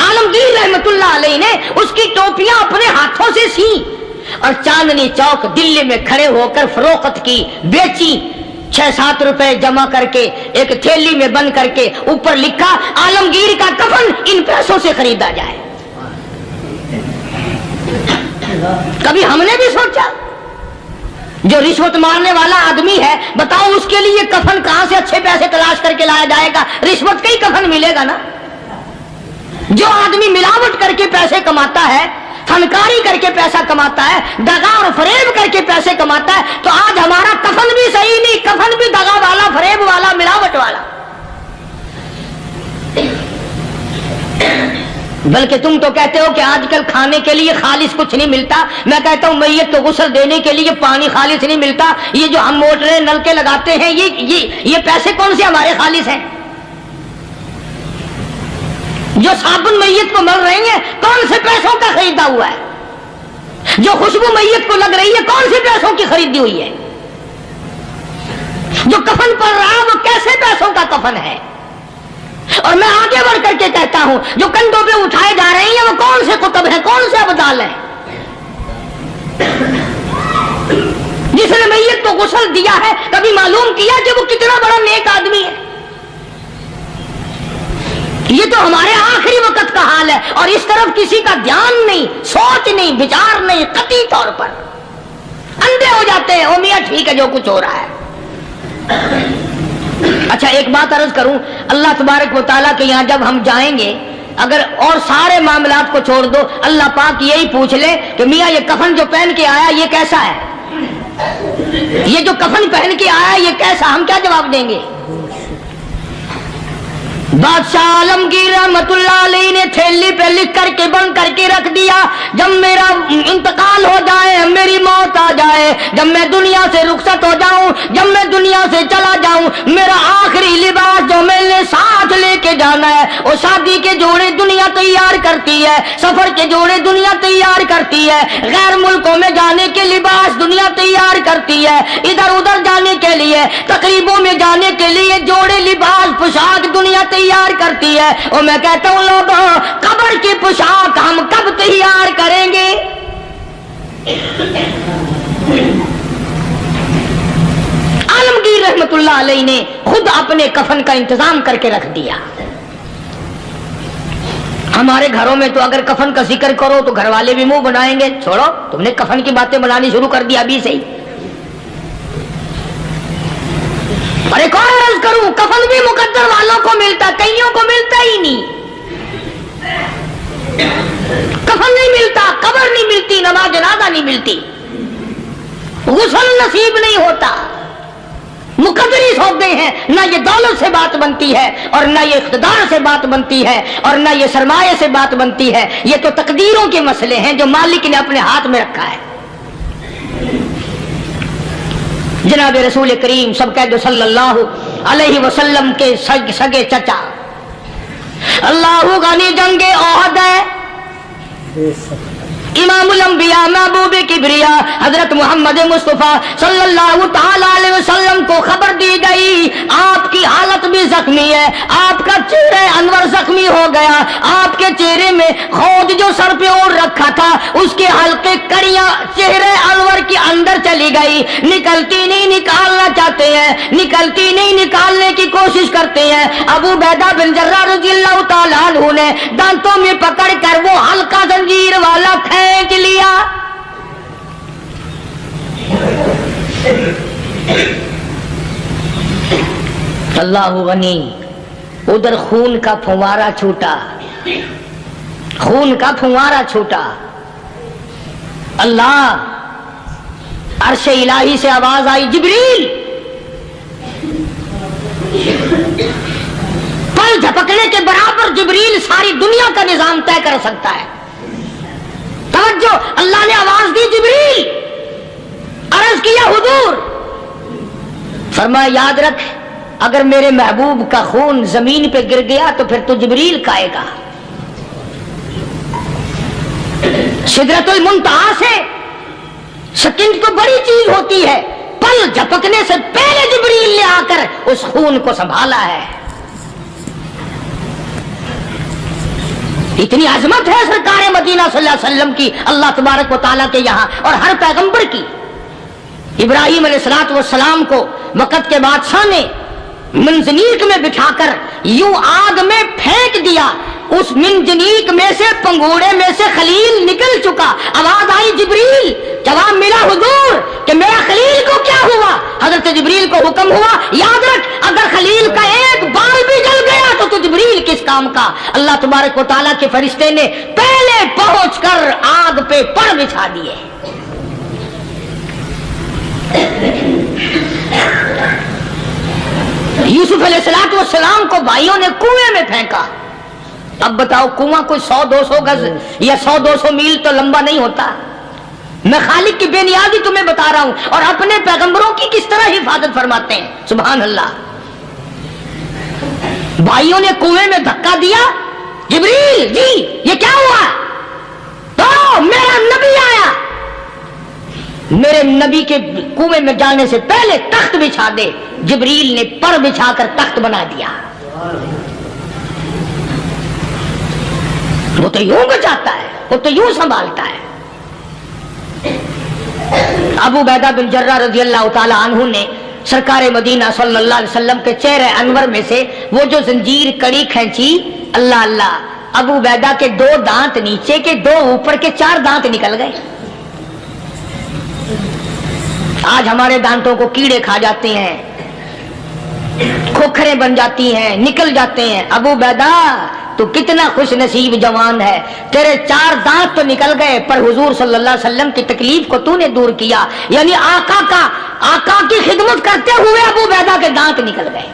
आलमगीर रहमतुल्लाह अलैह ने उसकी टोपियां अपने हाथों से सी और चांदनी चौक दिल्ली में खड़े होकर फरोख्त की, बेची। 6-7 रुपए जमा करके एक थैली में बंद करके ऊपर लिखा, आलमगीर का कफन इन पैसों से खरीदा जाए। कभी हमने भी सोचा, जो रिश्वत मारने वाला आदमी है, बताओ उसके लिए कफन कहां से अच्छे पैसे तलाश करके लाया जाएगा? रिश्वत का ही कफन मिलेगा ना। जो आदमी मिलावट करके पैसे कमाता है, फनकारी करके पैसा कमाता है, दगा और फरेब करके पैसे कमाता है, तो आज हमारा कफन भी सही नहीं, कफन भी दगा वाला, फरेब वाला, मिलावट वाला। बल्कि तुम तो कहते हो कि आजकल खाने के लिए खालिस कुछ नहीं मिलता। मैं कहता हूं मैयत को गुस्ल देने के लिए पानी खालिस नहीं मिलता। ये जो हम मोटरें नल के लगाते हैं, ये पैसे कौन से हमारे खालिस हैं? जो साबुन मैयत को मल रही है, कौन से पैसों का खरीदा हुआ है? जो खुशबू मैयत को लग रही है, कौन से पैसों की खरीदी हुई है? जो कफन पड़ रहा है, वो कैसे पैसों का कफन है? और मैं आगे बढ़ करके कहता हूं, जो कंधों पे उठाए जा रहे हैं, वो कौन से कुतुब हैं, कौन से अब्दाल हैं? जिसने मैयत को गुस्ल दिया है, कभी मालूम किया कि वो कितना बड़ा नेक आदमी है? ये तो हमारे आखिरी वक्त का हाल है, और इस तरफ किसी का ध्यान नहीं, सोच नहीं, विचार नहीं, कतई तौर पर अंधे हो जाते हैं। ओ मियां ठीक है जो कुछ हो रहा है। अच्छा, एक बात अर्ज करूं, अल्लाह तबारक व तआला के यहाँ जब हम जाएंगे, अगर और सारे मामलात को छोड़ दो, अल्लाह पाक यही पूछ ले कि मियां ये कफन जो पहन के आया ये कैसा है? ये जो कफन पहन के आया ये कैसा? हम क्या जवाब देंगे? बादशाह आलमगीर रहमतुल्लाह अलैह ने थैली पे लिख करके बंद करके रख दिया, जब मेरा इंतकाल हो जाए, मेरी मौत आ जाए, जब मैं दुनिया से रुखसत हो जाऊं, जब मैं दुनिया से चला जाऊं, मेरा आखिरी लिबास जो मैंने साथ लेके जाना है, वो शादी के जोड़े दुनिया तैयार करती है, सफर के जोड़े दुनिया तैयार करती है, गैर मुल्कों में जाने के लिबास दुनिया तैयार करती है, इधर उधर जाने के लिए, तकरीबों में जाने के लिए जोड़े लिबास पोशाक दुनिया तैयार करती है। और मैं कहता हूं लोगों, कब्र की पोशाक हम कब तैयार करेंगे? आलमगीर रहमतुल्लाह अलैह ने खुद अपने कफन का इंतजाम करके रख दिया। हमारे घरों में तो अगर कफन का जिक्र करो तो घर वाले भी मुंह बनाएंगे, छोड़ो तुमने कफन की बातें बनानी शुरू कर दी अभी से ही। अरे कौन अर्ज करूं, कफन भी मुकद्दर वालों को मिलता, कईयों को मिलता ही नहीं। कफन नहीं मिलता, कब्र नहीं मिलती, नमाज जनाजा नहीं मिलती, गुस्ल नसीब नहीं होता। मुकद्दरी सौदे हैं, ना ये दौलत से बात बनती है, और ना ये इख्तिदार से बात बनती है, और ना ये सरमाए से बात बनती है। ये तो तकदीरों के मसले हैं जो मालिक ने अपने हाथ में रखा है। जनाब रसूल करीम सब कह दो सल्लल्लाहु अलैहि वसल्लम के सगे चचा अल्लाह गानी जंगे ओहद है, इमामुल अंबिया महबूब किबरिया हजरत मोहम्मद मुस्तफा सल्लल्लाहु ताला अलैहि वसल्लम को खबर दी गई, आपकी हालत भी जख्मी है, आपका चेहरा अनवर जख्मी हो गया, आपके चेहरे में खोद जो सर पे ओढ़ रखा था उसके हल्के कड़ियां चेहरे अनवर के अंदर चली गई, निकलती नहीं, निकालना चाहते हैं, निकलती नहीं, निकालने की कोशिश करते हैं। अबू बैदा बिन जर्राह रज़ियल्लाहु ताला अन्हु ने दांतों में पकड़ कर वो हल्का जंजीर वाला खींच लिया। अल्लाह गनी उधर खून का फुवारा छूटा, खून का फुवारा छूटा। अल्लाह, अर्श इलाही से आवाज आई, जिब्रील। पल झपकने के बराबर जिब्रील सारी दुनिया का निजाम तय कर सकता है। तवज्जो, अल्लाह ने आवाज दी, जिब्रील। अर्ज किया, हुजूर। फरमाया, याद रख, अगर मेरे महबूब का खून जमीन पे गिर गया तो फिर तो जिब्रील का आएगा। सिदरतुल मुंतहा से सेकंड तो बड़ी चीज होती है, पल झपकने से पहले जिब्रील ने आकर उस खून को संभाला है। इतनी अजमत है सरकार मदीना सल्लल्लाहु अलैहि वसल्लम की, अल्लाह तबारक व तआला के यहाँ और हर पैगंबर की। इब्राहिम अलैहिस्सलातु वस्सलाम को वक़्त के बादशाह ने मंजनीक में बिठाकर यूं आग में फेंक दिया, उस मंजनीक में से, पंगोड़े में से खलील निकल चुका। आवाज आई, जिब्रील। जवाब मिला, हुजूर, कि मेरा खलील को क्या हुआ? हजरत जिब्रील को हुक्म हुआ, याद रख, अगर खलील का एक बाल भी जल गया तो जिब्रील किस काम का? अल्लाह तबारक व तआला के फरिश्ते ने पहले पहुंचकर आग पे पर बिछा दिए। यूसुफ अलैहिस्सलातु वस्सलाम को भाइयों ने कुएं में फेंका। अब बताओ, कुआं कोई 100-200 गज या 100-200 मील तो लंबा नहीं होता। मैं खालिक की बेनियाजी तुम्हें बता रहा हूं, और अपने पैगंबरों की किस तरह हिफाजत फरमाते हैं। सुभान अल्लाह। भाइयों ने कुएं में धक्का दिया, जिब्रील जी ये क्या हुआ? तो मेरा नबी आया, मेरे नबी के कुएं में जाने से पहले तख्त बिछा दे। जिब्रील ने पर बिछाकर तख्त बना दिया। वो तो यूं बचाता है, वो तो यूं संभालता है। अबू बैदा बिन जर्रा रज़ियल्लाहु ताला अन्हु ने सरकार मदीना सल्लल्लाहु अलैहि वसल्लम के चेहरे अनवर में से वो जो जंजीर कड़ी खींची, अल्लाह अल्लाह, अबू बैदा के 2 दांत नीचे के, 2 ऊपर के, 4 दांत निकल गए। आज हमारे दांतों को कीड़े खा जाते हैं, खोखरे बन जाती हैं, निकल जाते हैं। अबू बैदा, तो कितना खुश नसीब जवान है, तेरे 4 दांत तो निकल गए, पर हुजूर सल्लल्लाहु अलैहि वसल्लम की तकलीफ को तूने दूर किया। यानी आका की खिदमत करते हुए अबू बैदा के दांत निकल गए।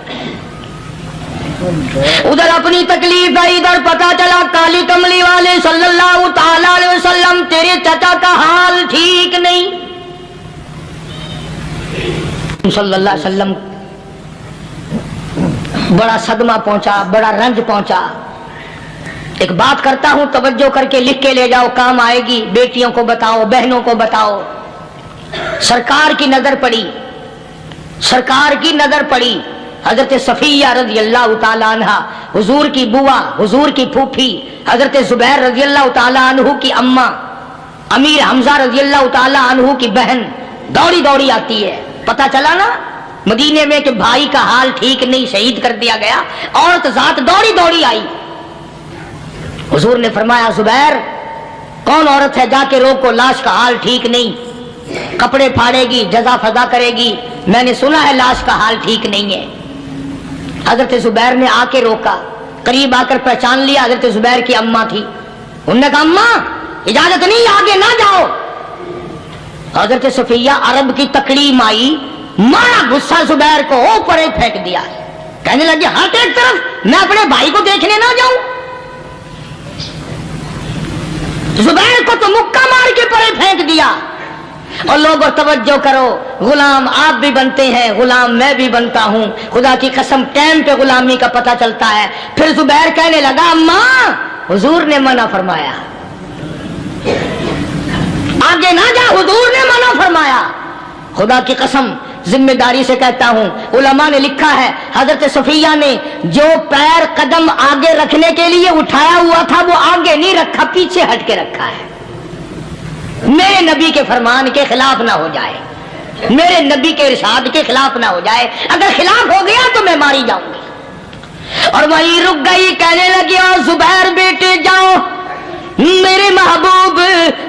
उधर अपनी तकलीफ है, इधर पता चला काली कमली वाले सल्लल्लाहु ताला अलैहि वसल्लम, तेरे चाचा का हाल ठीक नहीं। सल्लल्लाहु अलैहि वसल्लम बड़ा सदमा पहुंचा, बड़ा रंज पहुंचा। एक बात करता हूं, तवज्जो करके लिख के ले जाओ, काम आएगी। बेटियों को बताओ, बहनों को बताओ। सरकार की नजर पड़ी, सरकार की नजर पड़ी। हजरत सफिया रज़ियल्लाहु ताला अन्हा, हुजूर की बुआ, हुजूर की फूफी, हजरत जुबैर रज़ियल्लाहु ताला अन्हु की अम्मा, अमीर हमजा रज़ियल्लाहु ताला अन्हु की बहन दौड़ी दौड़ी आती है। पता चला ना मदीने में कि भाई का हाल ठीक नहीं, शहीद कर दिया गया। औरत जात दौड़ी दौड़ी आई। हुजूर ने फरमाया, जुबैर, कौन औरत है, जाके रोको, लाश का हाल ठीक नहीं, कपड़े फाड़ेगी, जजा फजा करेगी। मैंने सुना है लाश का हाल ठीक नहीं है। हजरत जुबैर ने आके रोका, करीब आकर पहचान लिया, हजरत जुबैर की अम्मा थी। उन्होंने कहा, अम्मा इजाजत नहीं, आगे ना जाओ। हजरत सफिया अरब की तकड़ी माई, मारा गुस्सा जुबैर को ऊपर ही फेंक दिया। कहने लगी, हट एक तरफ, मैं अपने भाई को देखने ना जाऊं। जुबैर को तो मुक्का मार के परे फेंक दिया। और लोगों तवज्जो करो, गुलाम आप भी बनते हैं, गुलाम मैं भी बनता हूं। खुदा की कसम, टाइम पे गुलामी का पता चलता है। फिर जुबैर कहने लगा, अम्मा हुजूर ने मना फरमाया, आगे ना जा, हुजूर ने मना फरमाया। खुदा की कसम जिम्मेदारी से कहता हूं, उलमा ने लिखा है, हजरत सफिया ने जो पैर कदम आगे रखने के लिए उठाया हुआ था वो आगे नहीं रखा, पीछे हट के रखा है। मेरे नबी के फरमान के खिलाफ ना हो जाए, मेरे नबी के इरशाद के खिलाफ ना हो जाए। अगर खिलाफ हो गया तो मैं मारी जाऊंगी। और वहीं रुक गई, कहने लगी, और जुबैर बेटे जाओ, मेरे महबूब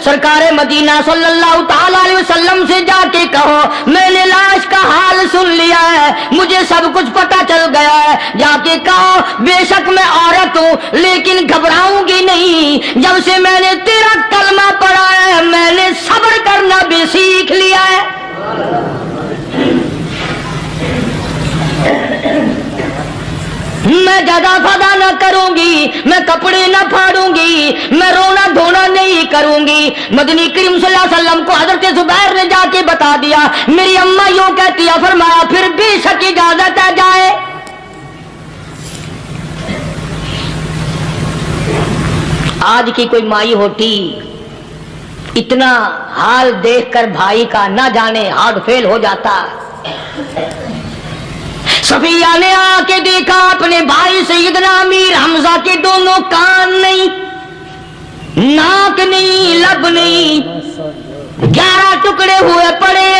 सरकार मदीना सल्लल्लाहु ताला अलैहि वसल्लम से जाके कहो मैंने लाश का हाल सुन लिया है, मुझे सब कुछ पता चल गया है। जाके कहो बेशक मैं औरत हूँ लेकिन घबराऊंगी नहीं, जब से मैंने तेरा कलमा पढ़ा है मैंने सब्र करना भी सीख लिया है। मैं ज्यादा फदा न करूंगी, मैं कपड़े न फाड़ूंगी, मैं रोना धोना नहीं करूंगी। मदनी करीम सल्लल्लाहु अलैहि वसल्लम को हजरत जुबैर ने जाके बता दिया, मेरी अम्मा यूं कहती है, फरमाया फिर बेशक इजाजत है जाए। आज की कोई माई होती इतना हाल देखकर भाई का ना जाने हार्ट फेल हो जाता। सफिया ने आके देखा अपने भाई सैयदना अमीर हमजा के दोनों कान नहीं, नाक नहीं, लब नहीं, 11 टुकड़े हुए पड़े।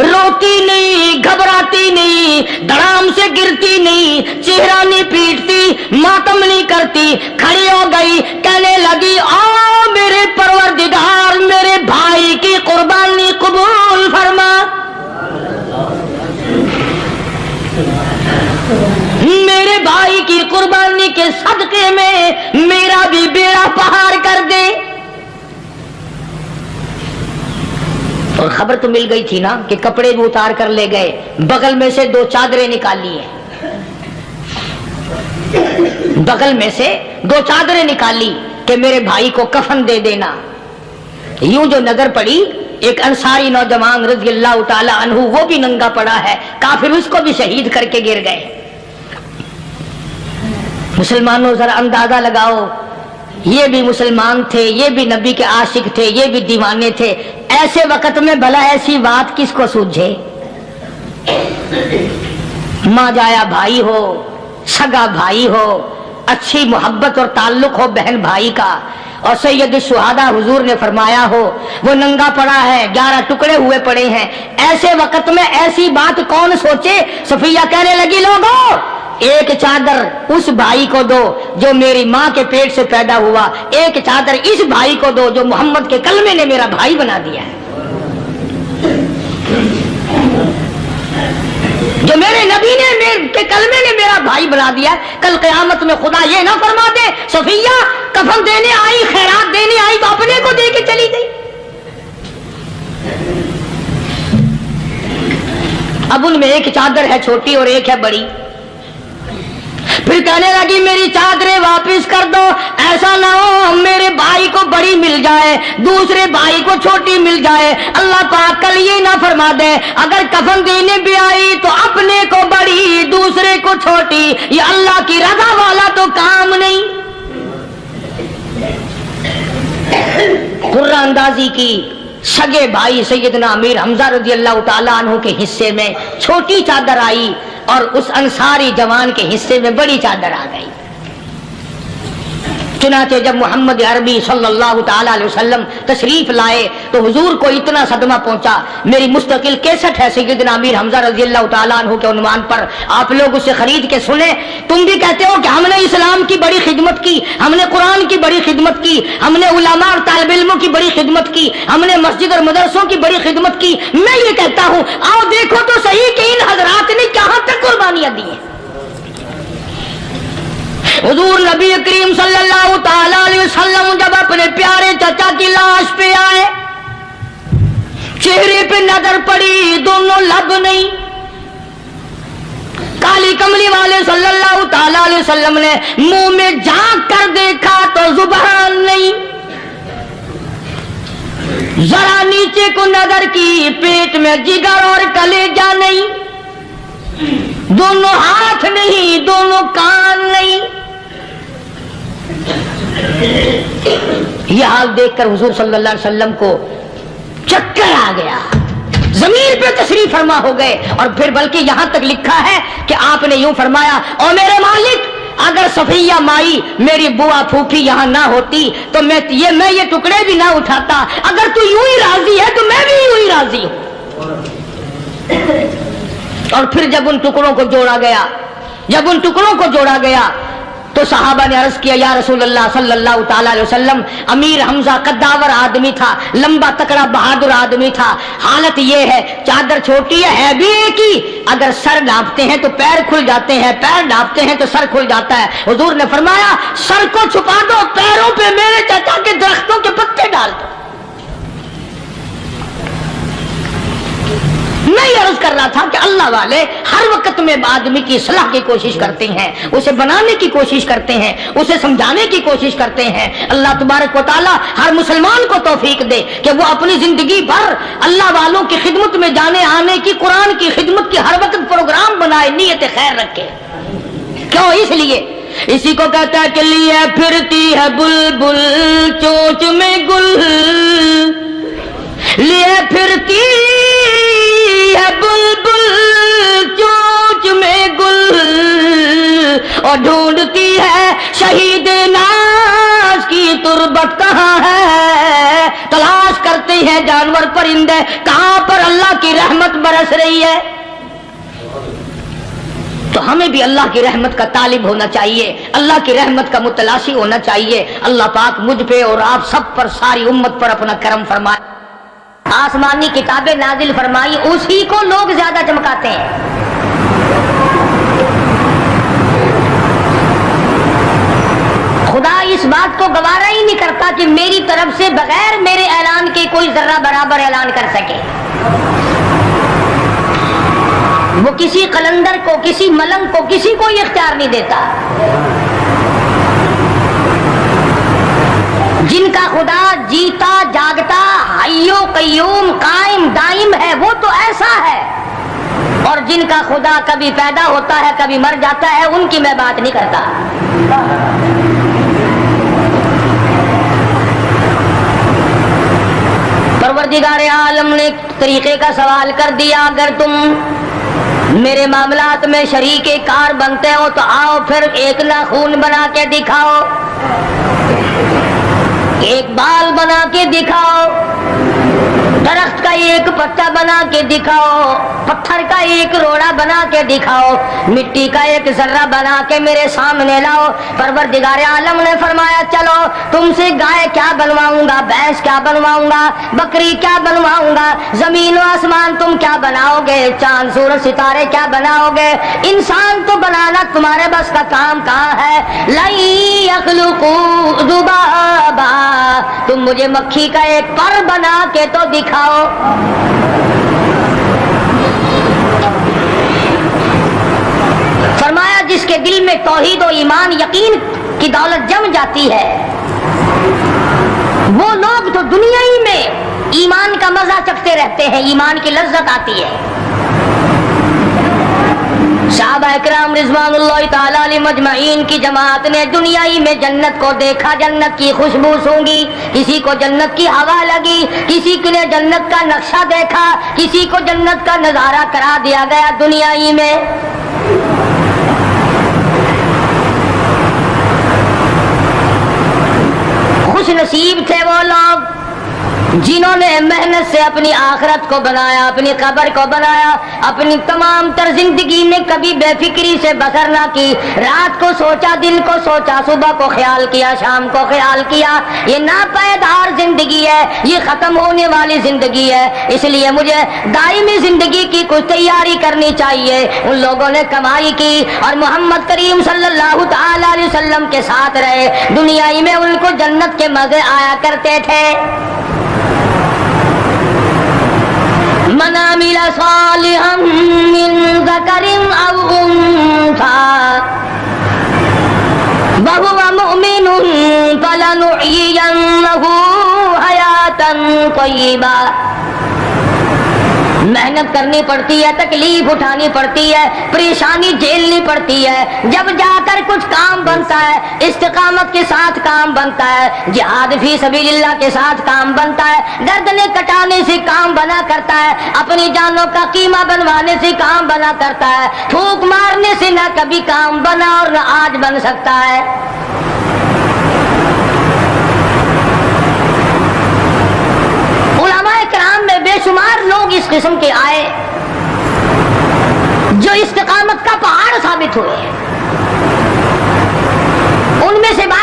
रोती नहीं, घबराती नहीं, धड़ाम से गिरती नहीं, चेहरा नहीं पीटती, मातम नहीं करती, खड़ी हो गई, कहने लगी ओ मेरे परवरदिगार मेरे भाई की कुर्बानी कबूल फरमा, मेरे भाई की कुर्बानी के सदके में मेरा भी बेड़ा पार कर दे। और खबर तो मिल गई थी ना कि कपड़े भी उतार कर ले गए, बगल में से 2 चादरें निकाली है, बगल में से 2 चादरें निकाली कि मेरे भाई को कफन दे देना। यूं जो नजर पड़ी एक अंसारी नौजवान रज़ियल्लाहु ताला अन्हु, वो भी नंगा पड़ा है, काफिर उसको भी शहीद करके गिर गए। मुसलमानों जरा अंदाजा लगाओ, ये भी मुसलमान थे, ये भी नबी के आशिक थे, ये भी दीवाने थे, ऐसे वक्त में भला ऐसी बात किसको सूझे। माँ जाया भाई हो, सगा भाई हो, अच्छी मोहब्बत और ताल्लुक हो बहन भाई का, और सैयद शुहादा हुजूर ने फरमाया हो वो नंगा पड़ा है, 11 टुकड़े हुए पड़े हैं, ऐसे वक्त में ऐसी बात कौन सोचे। सफिया कहने लगी लोगों एक चादर उस भाई को दो जो मेरी माँ के पेट से पैदा हुआ, एक चादर इस भाई को दो जो मोहम्मद के कलमे ने मेरा भाई बना दिया है, जो मेरे नबी ने मेरे के कलमे ने मेरा भाई बना दिया। कल क़यामत में खुदा ये ना फरमा दे सफिया कफन देने आई, खैरात देने आई तो अपने को दे के चली गई। अब उनमें एक चादर है छोटी और एक है बड़ी। फिर कहने लगी मेरी चादरें वापस कर दो, ऐसा ना हो मेरे भाई को बड़ी मिल जाए दूसरे भाई को छोटी मिल जाए। अल्लाह पाक कल ये ना फरमा दे अगर कफन देने भी आई तो अपने को बड़ी दूसरे को छोटी, ये अल्लाह की रजा वाला तो काम नहीं। कुर्रा अंदाजी की सगे भाई सैयदना अमीर हमजा रज़ियल्लाहु ताला अन्हु के हिस्से में छोटी चादर आई और उस अंसारी जवान के हिस्से में बड़ी चादर आ गई। चुनाचे जब मोहम्मद अरबी सल्लल्लाहु ताला अलैहि वसल्लम तशरीफ लाए तो हुजूर को इतना सदमा पहुंचा। मेरी मुस्तकिल कैसेट है सैयदना अमीर हमजा रज़ियल्लाहु ताला अन्हु के उन्वान पर, आप लोग उसे खरीद के सुने। तुम भी कहते हो कि हमने इस्लाम की बड़ी खिदमत की, हमने कुरान की बड़ी खिदमत की, हमने उलमा और तालिब इल्मों की बड़ी खिदमत की, हमने मस्जिद और मदरसों की बड़ी खिदमत की। मैं ये कहता हूँ आओ देखो तो सही कि इन हजरात ने कहां तक कुर्बानियां दी हैं। हुजूर नबी करीम सल्लल्लाहु ताला अलैहि वसल्लम जब अपने प्यारे चाचा की लाश पे आए, चेहरे पे नजर पड़ी दोनों लब नहीं, काली कमली वाले सल्लल्लाहु ताला अलैहि वसल्लम ने मुंह में झांक कर देखा तो जुबान नहीं, जरा नीचे को नजर की पेट में जिगर और कलेजा नहीं, दोनों हाथ नहीं दोनों कान नहीं। यह हाल देखकर हुजूर सल्लल्लाहु अलैहि वसल्लम को चक्कर आ गया, जमीन पे तशरीफ फरमा हो गए। और फिर बल्कि यहां तक लिखा है कि आपने यूं फरमाया ओ मेरे मालिक अगर सफिया माई मेरी बुआ फूफी यहां ना होती तो मैं ये टुकड़े भी ना उठाता, अगर तू यूं ही राजी है तो मैं भी यूं ही राजी हूं। और फिर जब उन टुकड़ों को जोड़ा गया تو صحابہ نے عرض کیا یا رسول اللہ صلی اللہ تعالی علیہ وسلم، امیر حمزہ قداور آدمی تھا، لمبا تکڑا بہادر آدمی تھا، حالت یہ ہے چادر چھوٹی ہے بھی ایک ہی، اگر سر ڈھانپتے ہیں تو پیر کھل جاتے ہیں، پیر ڈھانپتے ہیں تو سر کھل جاتا ہے۔ حضور نے فرمایا سر کو چھپا دو، پیروں پہ میرے چچا کے درختوں کے پتے ڈال دو۔ میں یہ عرض کر رہا تھا کہ اللہ والے ہر وقت میں آدمی کی اصلاح کی کوشش کرتے ہیں، اسے بنانے کی کوشش کرتے ہیں، اسے سمجھانے کی کوشش کرتے ہیں۔ اللہ تبارک و تعالی ہر مسلمان کو توفیق دے کہ وہ اپنی زندگی بھر اللہ والوں کی خدمت میں جانے آنے کی، قرآن کی خدمت کی ہر وقت پروگرام بنائے، نیت خیر رکھے۔ کیوں؟ اس لیے اسی کو کہتا ہے کہ لیے پھرتی ہے بلبل چوچ میں گل، لیے پھرتی ہے بلبل چوچ میں گل، اور ڈھونڈتی ہے شہید ناز کی تربت کہاں ہے، تلاش کرتے ہیں جانور پرندے کہاں پر اللہ کی رحمت برس رہی ہے۔ تو ہمیں بھی اللہ کی رحمت کا طالب ہونا چاہیے، اللہ کی رحمت کا متلاشی ہونا چاہیے۔ اللہ پاک مجھ پہ اور آپ سب پر، ساری امت پر اپنا کرم فرمائے۔ آسمانی کتابیں نازل فرمائی، اسی کو لوگ زیادہ چمکاتے ہیں۔ خدا اس بات کو گوارا ہی نہیں کرتا کہ میری طرف سے بغیر میرے اعلان کے کوئی ذرہ برابر اعلان کر سکے۔ وہ کسی قلندر کو، کسی ملنگ کو، کسی کو یہ اختیار نہیں دیتا۔ جن کا خدا جیتا جاگتا حی و قیوم قائم دائم ہے وہ تو ایسا ہے، اور جن کا خدا کبھی پیدا ہوتا ہے کبھی مر جاتا ہے ان کی میں بات نہیں کرتا۔ پروردگار عالم نے طریقے کا سوال کر دیا، اگر تم میرے معاملات میں شریک کار بنتے ہو تو آؤ پھر ایک ناخون بنا کے دکھاؤ، ایک بال بنا کے دکھاؤ، درخت کا ایک پتا بنا کے دکھاؤ، پتھر کا ایک روڑا بنا کے دکھاؤ، مٹی کا ایک ذرہ بنا کے میرے سامنے لاؤ۔ پروردگار عالم نے فرمایا چلو تم سے گائے کیا بنواؤں گا، بھینس کیا بنواؤں گا، بکری کیا بنواؤں گا، زمین و آسمان تم کیا بناؤ گے، چاند سورج ستارے کیا بناؤ گے، انسان تو بنانا تمہارے بس کا کام کہاں ہے۔ لَن يَخْلُقُوا ذُبَابًا، تم مجھے مکھی کا ایک پر بنا کے تو دکھاؤ۔ فرمایا جس کے دل میں توحید و ایمان یقین کی دولت جم جاتی ہے وہ لوگ تو دنیا ہی میں ایمان کا مزہ چکھتے رہتے ہیں، ایمان کی لذت آتی ہے۔ صحابہ اکرام رضوان اللہ تعالی علیہ مجمعین کی جماعت نے دنیا ہی میں جنت کو دیکھا، جنت کی خوشبو سونگی، کسی کو جنت کی ہوا لگی، کسی نے جنت کا نقشہ دیکھا، کسی کو جنت کا نظارہ کرا دیا گیا دنیا ہی میں۔ خوش نصیب تھے وہ لوگ جنہوں نے محنت سے اپنی آخرت کو بنایا، اپنی قبر کو بنایا، اپنی تمام تر زندگی میں کبھی بے فکری سے بسر نہ کی، رات کو سوچا، دن کو سوچا، صبح کو خیال کیا، شام کو خیال کیا۔ یہ ناپائیدار زندگی ہے، یہ ختم ہونے والی زندگی ہے، اس لیے مجھے دائمی زندگی کی کچھ تیاری کرنی چاہیے۔ ان لوگوں نے کمائی کی اور محمد کریم صلی اللہ تعالی علیہ وسلم کے ساتھ رہے، دنیا ہی میں ان کو جنت کے مزے آیا کرتے تھے۔ من عمل صالحا من ذکر او انثی وهو مؤمن فلنحيينه حیاتا طیبہ۔ محنت کرنی پڑتی ہے، تکلیف اٹھانی پڑتی ہے، پریشانی جھیلنی پڑتی ہے، جب جا کر کچھ کام بنتا ہے، استقامت کے ساتھ کام بنتا ہے، جہاد فی سبیل اللہ کے ساتھ کام بنتا ہے، گردنیں کٹانے سے کام بنا کرتا ہے، اپنی جانوں کا قیمہ بنوانے سے کام بنا کرتا ہے، پھونک مارنے سے نہ کبھی کام بنا اور نہ آج بن سکتا ہے۔ بے شمار لوگ اس قسم کے آئے جو استقامت کا پہاڑ ثابت ہوئے،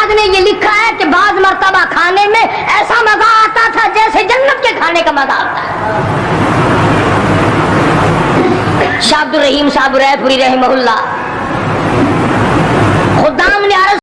بعد نے یہ لکھا ہے کہ بعض مرتبہ کھانے میں ایسا مزہ آتا تھا جیسے جنت کے کھانے کا مزہ آتا ہے۔ شاہ عبد الرحیم صاحب رائے پوری رحمہ اللہ، خدام نے عرض